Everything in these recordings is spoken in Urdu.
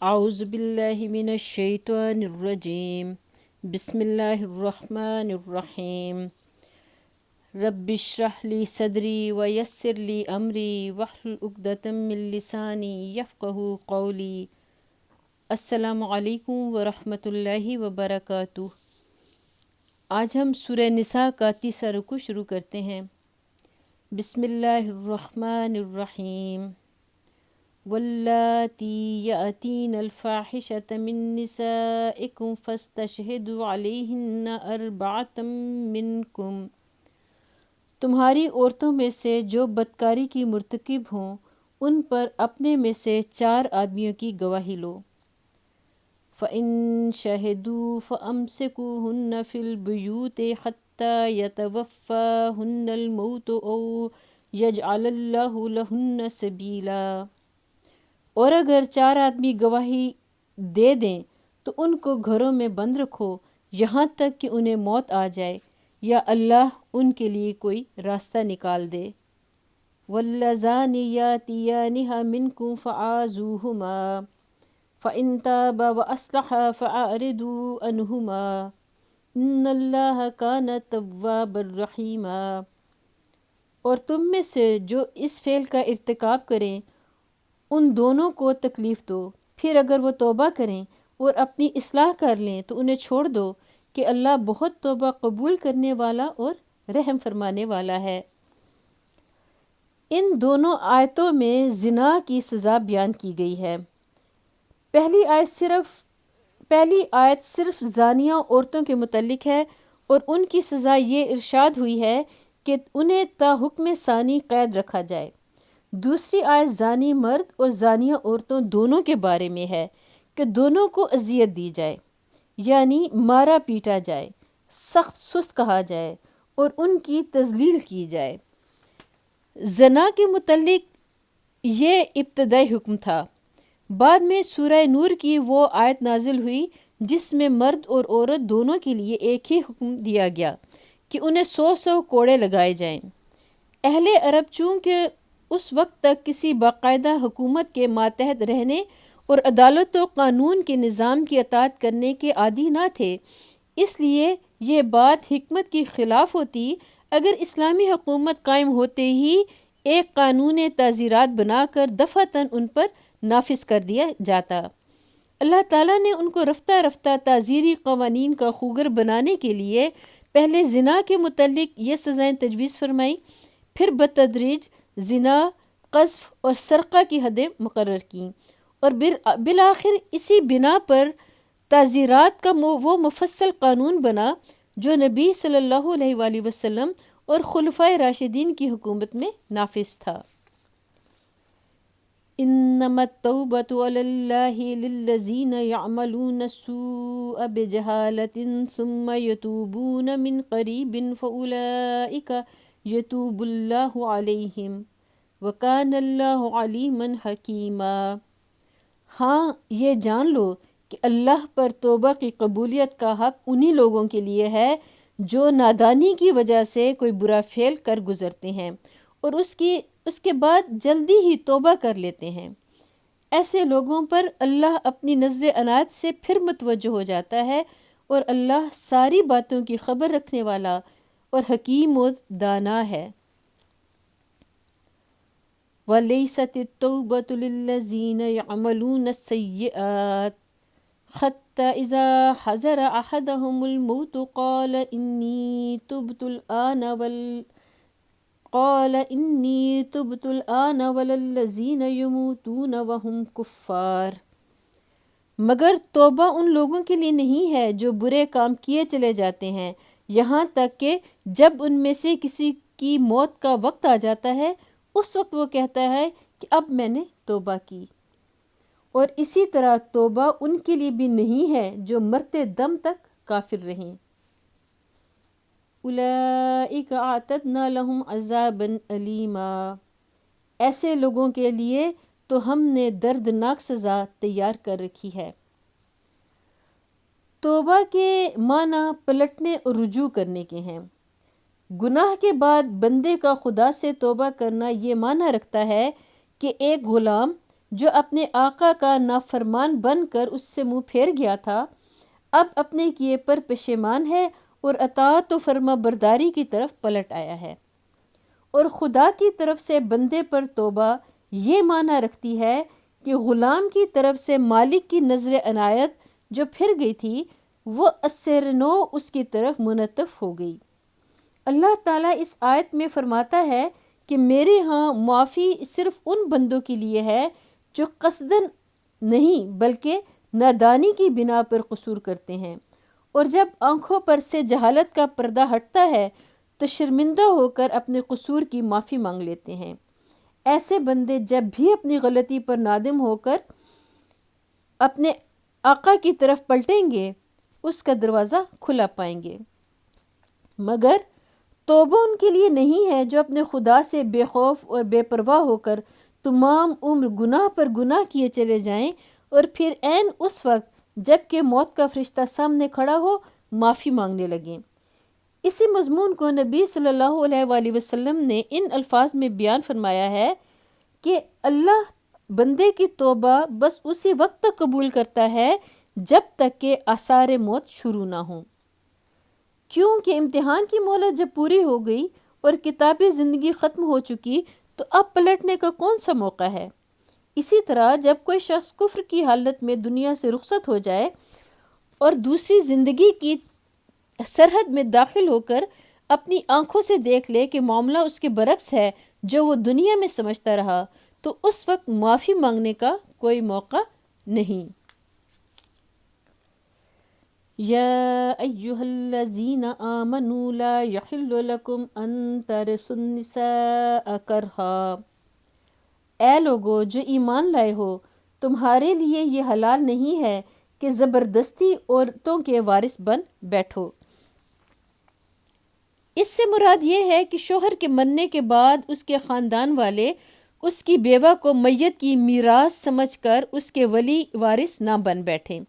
اعوذ باللہ من الشیطان الرجیم بسم اللہ الرحمن الرحیم رب اشرح لی صدری ویسر لی امری واحلل عقدۃ من لسانی یفقہوا قولی۔ السلام علیکم ورحمۃ اللہ وبرکاتہ۔ آج ہم سورہ نساء کا تیسرا رکوع شروع کرتے ہیں۔ بسم اللہ الرحمن الرحیم۔ واللاتی یأتین الفاحشۃ من نسائکم فاستشہدوا علیہن اربعۃ منکم، تمہاری عورتوں میں سے جو بدکاری کی مرتکب ہوں ان پر اپنے میں سے 4 آدمیوں کی گواہی لو۔ فَإِن شَهِدُوا فَأَمْسِكُوهُنَّ فِي الْبُيُوتِ حَتَّى يَتَوَفَّاهُنَّ الْمَوْتُ أَوْ يَجْعَلَ اللَّهُ لَهُنَّ سَبِيلًا۔ اور اگر 4 آدمی گواہی دے دیں تو ان کو گھروں میں بند رکھو یہاں تک کہ انہیں موت آ جائے یا اللہ ان کے لیے کوئی راستہ نکال دے۔ وَاللَّذَانِ يَأْتِيَانِهَا مِنْكُمْ فَعَاذُوهُمَا فَإِنْ تَابَا وَأَصْلَحَا فَأَعْرِضُوا عَنْهُمَا إِنَّ اللَّهَ كَانَ تَوَّابًا رَحِيمًا۔ اور تم میں سے جو اس فعل کا ارتکاب کریں ان دونوں کو تکلیف دو، پھر اگر وہ توبہ کریں اور اپنی اصلاح کر لیں تو انہیں چھوڑ دو کہ اللہ بہت توبہ قبول کرنے والا اور رحم فرمانے والا ہے۔ ان دونوں آیتوں میں زنا کی سزا بیان کی گئی ہے۔ پہلی آیت صرف زانیہ عورتوں کے متعلق ہے اور ان کی سزا یہ ارشاد ہوئی ہے کہ انہیں تا حکم ثانی قید رکھا جائے۔ دوسری آیت زانی مرد اور زانیہ عورتوں دونوں کے بارے میں ہے کہ دونوں کو اذیت دی جائے، یعنی مارا پیٹا جائے، سخت سست کہا جائے اور ان کی تذلیل کی جائے۔ زنا کے متعلق یہ ابتدائی حکم تھا۔ بعد میں سورہ نور کی وہ آیت نازل ہوئی جس میں مرد اور عورت دونوں کے لیے ایک ہی حکم دیا گیا کہ انہیں 100 کوڑے لگائے جائیں۔ اہل عرب چونکہ اس وقت تک کسی باقاعدہ حکومت کے ماتحت رہنے اور عدالت و قانون کے نظام کی اطاعت کرنے کے عادی نہ تھے، اس لیے یہ بات حکمت کی خلاف ہوتی اگر اسلامی حکومت قائم ہوتے ہی ایک قانون تعزیرات بنا کر دفعتاً ان پر نافذ کر دیا جاتا۔ اللہ تعالیٰ نے ان کو رفتہ رفتہ تعزیری قوانین کا خوگر بنانے کے لیے پہلے زنا کے متعلق یہ سزائیں تجویز فرمائیں، پھر بتدریج زنا، قذف اور سرقہ کی حدیں مقرر کیں اور بالآخر اسی بنا پر تعزیرات کا وہ مفصل قانون بنا جو نبی صلی اللہ علیہ وآلہ وسلم اور خلفائے راشدین کی حکومت میں نافذ تھا۔ انما التوبۃ علی اللہ للذین یعملون السوء بجہالة ثم یتوبون من قریب فاولئک یتوب اللہ علیہم وکان اللہ علیما حکیما۔ ہاں یہ جان لو کہ اللہ پر توبہ کی قبولیت کا حق انہی لوگوں کے لیے ہے جو نادانی کی وجہ سے کوئی برا فعل کر گزرتے ہیں اور اس کے بعد جلدی ہی توبہ کر لیتے ہیں۔ ایسے لوگوں پر اللہ اپنی نظر عنایت سے پھر متوجہ ہو جاتا ہے اور اللہ ساری باتوں کی خبر رکھنے والا اور حکیم و دانا ہے۔ وَلَيْسَتِ التَّوْبَةُ لِلَّذِينَ يَعْمَلُونَ السَّيِّئَاتِ حَتَّى إِذَا حَضَرَ أَحَدَهُمُ الْمَوْتُ قَالَ إِنِّي تُبْتُ الْآنَ وَلَا الَّذِينَ يَمُوتُونَ وَهُمْ كُفَّارٌ۔ مگر توبہ ان لوگوں کے لیے نہیں ہے جو برے کام کیے چلے جاتے ہیں یہاں تک کہ جب ان میں سے کسی کی موت کا وقت آ جاتا ہے اس وقت وہ کہتا ہے کہ اب میں نے توبہ کی۔ اور اسی طرح توبہ ان کے لیے بھی نہیں ہے جو مرتے دم تک کافر رہیں۔ اولئک اعتدنا لہم عذابا الیما۔ ایسے لوگوں کے لیے تو ہم نے دردناک سزا تیار کر رکھی ہے۔ توبہ کے معنی پلٹنے اور رجوع کرنے کے ہیں۔ گناہ کے بعد بندے کا خدا سے توبہ کرنا یہ معنی رکھتا ہے کہ ایک غلام جو اپنے آقا کا نافرمان بن کر اس سے منہ پھیر گیا تھا، اب اپنے کیے پر پشیمان ہے اور اطاعت و فرما برداری کی طرف پلٹ آیا ہے۔ اور خدا کی طرف سے بندے پر توبہ یہ معنی رکھتی ہے کہ غلام کی طرف سے مالک کی نظر عنایت جو پھر گئی تھی وہ اثر نو اس کی طرف منعطف ہو گئی۔ اللہ تعالیٰ اس آیت میں فرماتا ہے کہ میرے ہاں معافی صرف ان بندوں کے لیے ہے جو قصداً نہیں بلکہ نادانی کی بنا پر قصور کرتے ہیں، اور جب آنکھوں پر سے جہالت کا پردہ ہٹتا ہے تو شرمندہ ہو کر اپنے قصور کی معافی مانگ لیتے ہیں۔ ایسے بندے جب بھی اپنی غلطی پر نادم ہو کر اپنے آقا کی طرف پلٹیں گے اس کا دروازہ کھلا پائیں گے، مگر توبہ ان کے لیے نہیں ہے جو اپنے خدا سے بے خوف اور بے پرواہ ہو کر تمام عمر گناہ پر گناہ کیے چلے جائیں اور پھر عین اس وقت جب کہ موت کا فرشتہ سامنے کھڑا ہو معافی مانگنے لگیں۔ اسی مضمون کو نبی صلی اللہ علیہ وآلہ وسلم نے ان الفاظ میں بیان فرمایا ہے کہ اللہ بندے کی توبہ بس اسی وقت تک قبول کرتا ہے جب تک کہ آثار موت شروع نہ ہوں، کیونکہ امتحان کی مہلت جب پوری ہو گئی اور کتابی زندگی ختم ہو چکی تو اب پلٹنے کا کون سا موقع ہے؟ اسی طرح جب کوئی شخص کفر کی حالت میں دنیا سے رخصت ہو جائے اور دوسری زندگی کی سرحد میں داخل ہو کر اپنی آنکھوں سے دیکھ لے کہ معاملہ اس کے برعکس ہے جو وہ دنیا میں سمجھتا رہا، تو اس وقت معافی مانگنے کا کوئی موقع نہیں۔ یا ایہا الذین آمنوا لا یحل لکم ان ترثوا النساء کرہا، اے لوگو جو ایمان لائے ہو، تمہارے لیے یہ حلال نہیں ہے کہ زبردستی عورتوں کے وارث بن بیٹھو۔ اس سے مراد یہ ہے کہ شوہر کے مرنے کے بعد اس کے خاندان والے اس کی بیوہ کو میت کی میراث سمجھ کر اس کے ولی وارث نہ بن بیٹھیں۔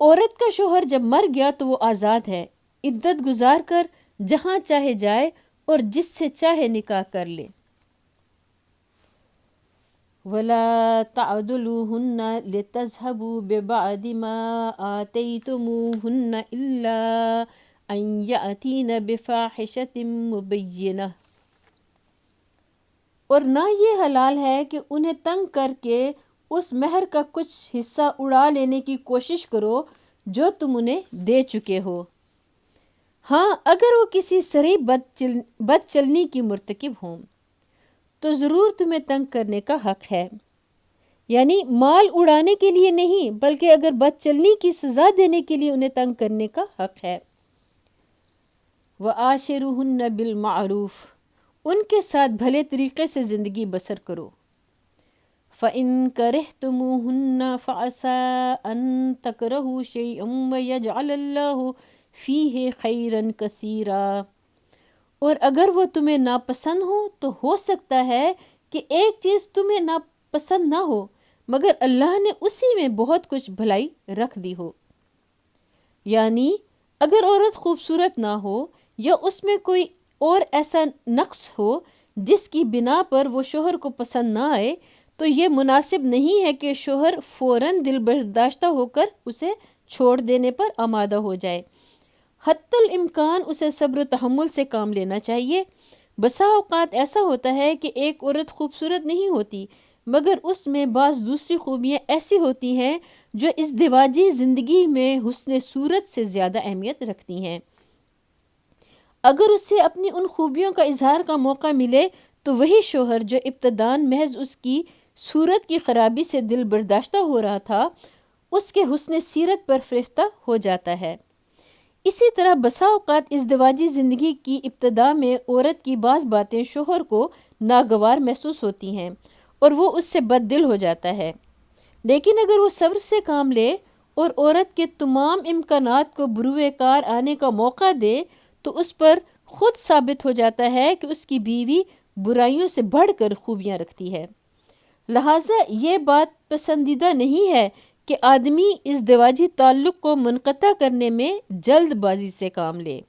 عورت کا شوہر جب مر گیا تو وہ آزاد ہے، عدت گزار کر جہاں چاہے جائے اور جس سے چاہے نکاح کر لے۔ وَلَا تَعْضُلُوهُنَّ لِتَذْهَبُوا بِبَعْضِ مَا آتَيْتُمُوهُنَّ إِلَّا أَن يَأْتِينَ بِفَاحِشَةٍ مُبَيِّنَةٍ، اور نہ یہ حلال ہے کہ انہیں تنگ کر کے اس مہر کا کچھ حصہ اڑا لینے کی کوشش کرو جو تم انہیں دے چکے ہو، ہاں اگر وہ کسی صریح بد چلنی کی مرتکب ہوں تو ضرور تمہیں تنگ کرنے کا حق ہے، یعنی مال اڑانے کے لیے نہیں بلکہ اگر بد چلنی کی سزا دینے کے لیے انہیں تنگ کرنے کا حق ہے۔ وَعَاشِرُوهُنَّ بِالْمَعْرُوفِ، ان کے ساتھ بھلے طریقے سے زندگی بسر کرو۔ فَإِن كَرِهْتُمُوهُنَّ فَعَسَىٰ أَن تَكْرَهُوا شَيْئًا وَيَجْعَلَ اللَّهُ فِيهِ خَيْرًا كَثِيرًا، اور اگر وہ تمہیں ناپسند ہو تو سکتا ہے کہ ایک چیز تمہیں ناپسند نہ ہو مگر اللہ نے اسی میں بہت کچھ بھلائی رکھ دی ہو۔ یعنی اگر عورت خوبصورت نہ ہو یا اس میں کوئی اور ایسا نقص ہو جس کی بنا پر وہ شوہر کو پسند نہ آئے تو یہ مناسب نہیں ہے کہ شوہر فوراً دل برداشتہ ہو کر اسے چھوڑ دینے پر آمادہ ہو جائے، حتی الامکان اسے صبر و تحمل سے کام لینا چاہیے۔ بسا اوقات ایسا ہوتا ہے کہ ایک عورت خوبصورت نہیں ہوتی مگر اس میں بعض دوسری خوبیاں ایسی ہوتی ہیں جو ازدواجی زندگی میں حسن صورت سے زیادہ اہمیت رکھتی ہیں۔ اگر اسے اپنی ان خوبیوں کا اظہار کا موقع ملے تو وہی شوہر جو ابتداً محض اس کی صورت کی خرابی سے دل برداشتہ ہو رہا تھا اس کے حسن سیرت پر فریفتہ ہو جاتا ہے۔ اسی طرح بسا اوقات ازدواجی زندگی کی ابتدا میں عورت کی بعض باتیں شوہر کو ناگوار محسوس ہوتی ہیں اور وہ اس سے بد دل ہو جاتا ہے، لیکن اگر وہ صبر سے کام لے اور عورت کے تمام امکانات کو بروئے کار آنے کا موقع دے تو اس پر خود ثابت ہو جاتا ہے کہ اس کی بیوی برائیوں سے بڑھ کر خوبیاں رکھتی ہے۔ لہٰذا یہ بات پسندیدہ نہیں ہے کہ آدمی ازدواجی تعلق کو منقطع کرنے میں جلد بازی سے کام لے۔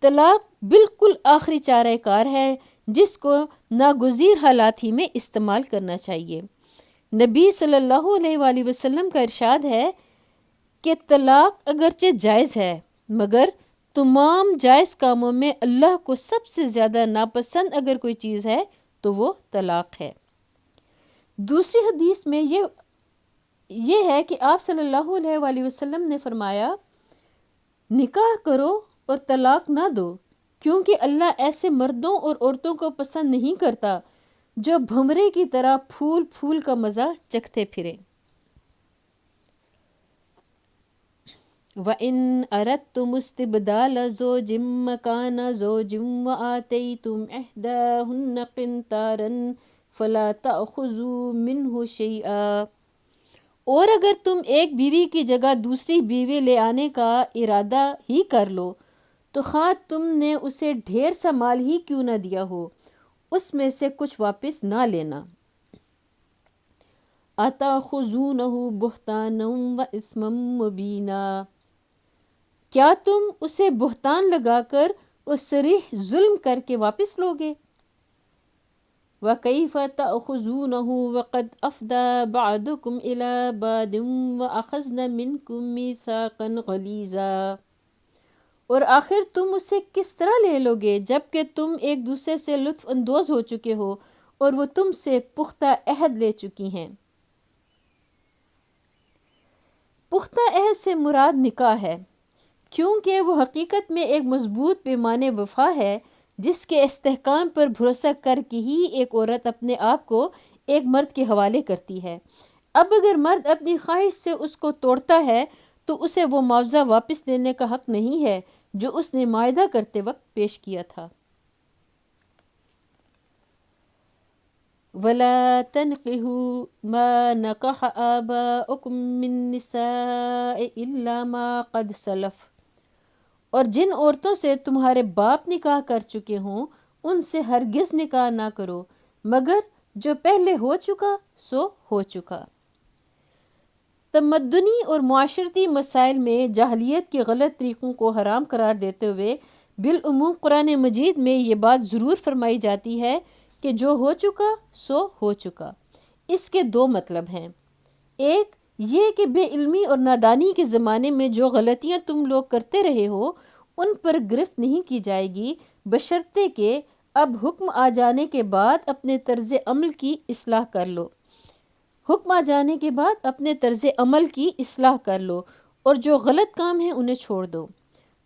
طلاق بالکل آخری چارہ کار ہے جس کو ناگزیر حالات ہی میں استعمال کرنا چاہیے۔ نبی صلی اللہ علیہ وآلہ وسلم کا ارشاد ہے کہ طلاق اگرچہ جائز ہے مگر تمام جائز کاموں میں اللہ کو سب سے زیادہ ناپسند اگر کوئی چیز ہے تو وہ طلاق ہے۔ دوسری حدیث میں یہ ہے کہ آپ صلی اللہ علیہ وآلہ وسلم نے فرمایا، نکاح کرو اور طلاق نہ دو، کیونکہ اللہ ایسے مردوں اور عورتوں کو پسند نہیں کرتا جو بھنورے کی طرح پھول پھول کا مزہ چکھتے پھریں۔ وَإِنْ أَرَدْتُمُ اسْتِبْدَالَ زَوْجٍ مَّكَانَ زَوْجٍ وَآتَيْتُمْ إِحْدَاهُنَّ قِنْطَارًا فَلَا تَأْخُذُوا مِنْهُ شَيْئًا۔ اور اگر تم ایک بیوی کی جگہ دوسری بیوی لے آنے کا ارادہ ہی کر لو تو خواہ تم نے اسے ڈھیر سا مال ہی کیوں نہ دیا ہو، اس میں سے کچھ واپس نہ لینا۔ أَتَأْخُذُونَهُ بُهْتَانًا وَإِثْمًا مُّبِينًا۔ کیا تم اسے بہتان لگا کر اور صریح ظلم کر کے واپس لوگے؟ وَكَيْفَ تَأْخُذُونَهُ وَقَدْ أَفْضَىٰ بَعْضُكُمْ إِلَىٰ بَعْضٍ وَأَخَذْنَ مِنْكُمْ مِيثَاقًا غَلِيظًا۔ اور آخر تم اسے کس طرح لے لوگے جبکہ تم ایک دوسرے سے لطف اندوز ہو چکے ہو اور وہ تم سے پختہ عہد لے چکی ہیں۔ پختہ عہد سے مراد نکاح ہے، کیونکہ وہ حقیقت میں ایک مضبوط پیمانِ وفا ہے جس کے استحکام پر بھروسہ کر کے ہی ایک عورت اپنے آپ کو ایک مرد کے حوالے کرتی ہے۔ اب اگر مرد اپنی خواہش سے اس کو توڑتا ہے تو اسے وہ معاوضہ واپس لینے کا حق نہیں ہے جو اس نے معاہدہ کرتے وقت پیش کیا تھا۔ وَلَا تَنْكِحُوا مَا نَكَحَ آبَاؤُكُم مِّن النِّسَاءِ إِلَّا مَا قَدْ سَلَفَ۔ اور جن عورتوں سے تمہارے باپ نکاح کر چکے ہوں ان سے ہرگز نکاح نہ کرو مگر جو پہلے ہو چکا سو ہو چکا۔ تمدنی اور معاشرتی مسائل میں جاہلیت کے غلط طریقوں کو حرام قرار دیتے ہوئے بالعموم قرآن مجید میں یہ بات ضرور فرمائی جاتی ہے کہ جو ہو چکا سو ہو چکا۔ اس کے دو مطلب ہیں، ایک یہ کہ بے علمی اور نادانی کے زمانے میں جو غلطیاں تم لوگ کرتے رہے ہو ان پر گرفت نہیں کی جائے گی بشرطے کہ اب حکم آ جانے کے بعد اپنے طرز عمل کی اصلاح کر لو۔ حکم آ جانے کے بعد اپنے طرز عمل کی اصلاح کر لو اور جو غلط کام ہیں انہیں چھوڑ دو۔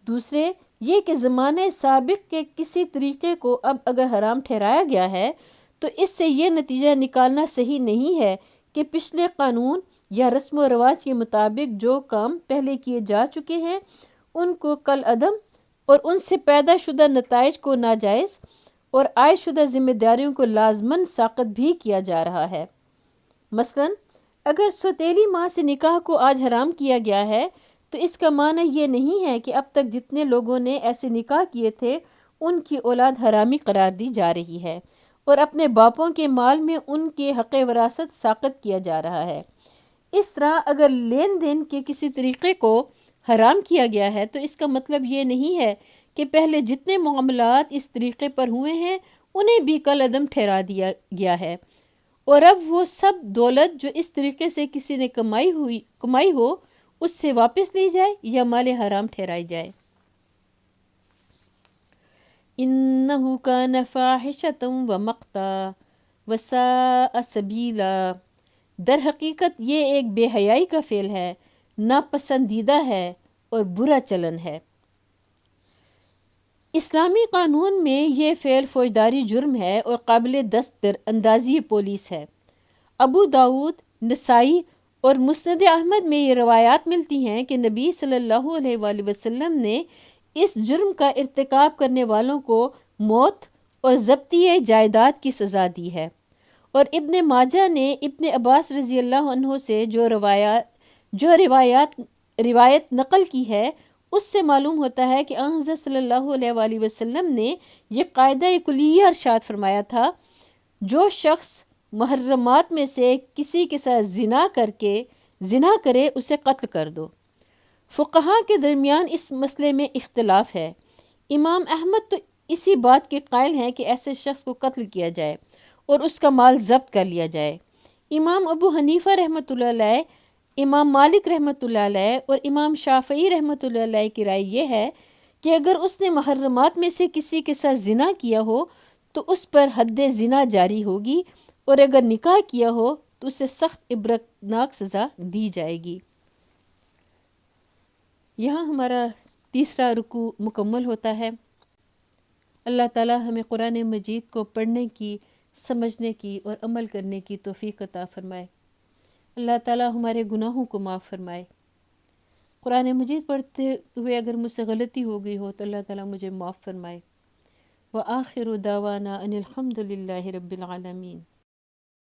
دوسرے یہ کہ زمانے سابق کے کسی طریقے کو اب اگر حرام ٹھہرایا گیا ہے تو اس سے یہ نتیجہ نکالنا صحیح نہیں ہے کہ پچھلے قانون یا رسم و رواج کے مطابق جو کام پہلے کیے جا چکے ہیں ان کو کل عدم اور ان سے پیدا شدہ نتائج کو ناجائز اور عائد شدہ ذمہ داریوں کو لازماً ساقط بھی کیا جا رہا ہے۔ مثلاً اگر سوتیلی ماں سے نکاح کو آج حرام کیا گیا ہے تو اس کا معنی یہ نہیں ہے کہ اب تک جتنے لوگوں نے ایسے نکاح کیے تھے ان کی اولاد حرامی قرار دی جا رہی ہے اور اپنے باپوں کے مال میں ان کے حق وراثت ساقط کیا جا رہا ہے۔ اس طرح اگر لین دین کے کسی طریقے کو حرام کیا گیا ہے تو اس کا مطلب یہ نہیں ہے کہ پہلے جتنے معاملات اس طریقے پر ہوئے ہیں انہیں بھی کل عدم ٹھہرا دیا گیا ہے اور اب وہ سب دولت جو اس طریقے سے کسی نے کمائی ہو اس سے واپس لی جائے یا مال حرام ٹھہرائی جائے۔ إِنَّهُ كَانَ فَاحِشَةً وَمَقْتًا وَسَاءَ سَبِيلًا۔ در حقیقت یہ ایک بے حیائی کا فعل ہے، ناپسندیدہ ہے اور برا چلن ہے۔ اسلامی قانون میں یہ فعل فوجداری جرم ہے اور قابل دست اندازی پولیس ہے۔ ابو داؤد، نسائی اور مسند احمد میں یہ روایات ملتی ہیں کہ نبی صلی اللہ علیہ وآلہ وسلم نے اس جرم کا ارتکاب کرنے والوں کو موت اور ضبطی جائیداد کی سزا دی ہے۔ اور ابن ماجہ نے ابن عباس رضی اللہ عنہ سے جو روایت نقل کی ہے اس سے معلوم ہوتا ہے کہ آن حضرت صلی اللہ علیہ وآلہ وسلم نے یہ قاعدہ کلیہ ارشاد فرمایا تھا، جو شخص محرمات میں سے کسی کے ساتھ زنا کرے اسے قتل کر دو۔ فقہا کے درمیان اس مسئلے میں اختلاف ہے۔ امام احمد تو اسی بات کے قائل ہیں کہ ایسے شخص کو قتل کیا جائے اور اس کا مال ضبط کر لیا جائے۔ امام ابو حنیفہ رحمۃ اللہ علیہ، امام مالک رحمۃ اللہ علیہ اور امام شافعی رحمۃ اللہ علیہ کی رائے یہ ہے کہ اگر اس نے محرمات میں سے کسی کے ساتھ زنا کیا ہو تو اس پر حد زنا جاری ہوگی، اور اگر نکاح کیا ہو تو اسے سخت عبرتناک سزا دی جائے گی۔ یہاں ہمارا تیسرا رکوع مکمل ہوتا ہے۔ اللہ تعالی ہمیں قرآن مجید کو پڑھنے کی، سمجھنے کی اور عمل کرنے کی توفیق عطا فرمائے۔ اللہ تعالی ہمارے گناہوں کو معاف فرمائے۔ قرآن مجید پڑھتے ہوئے اگر مجھ سے غلطی ہو گئی ہو تو اللہ تعالی مجھے معاف فرمائے۔ وآخر دعوانا ان الحمد للہ رب العالمین۔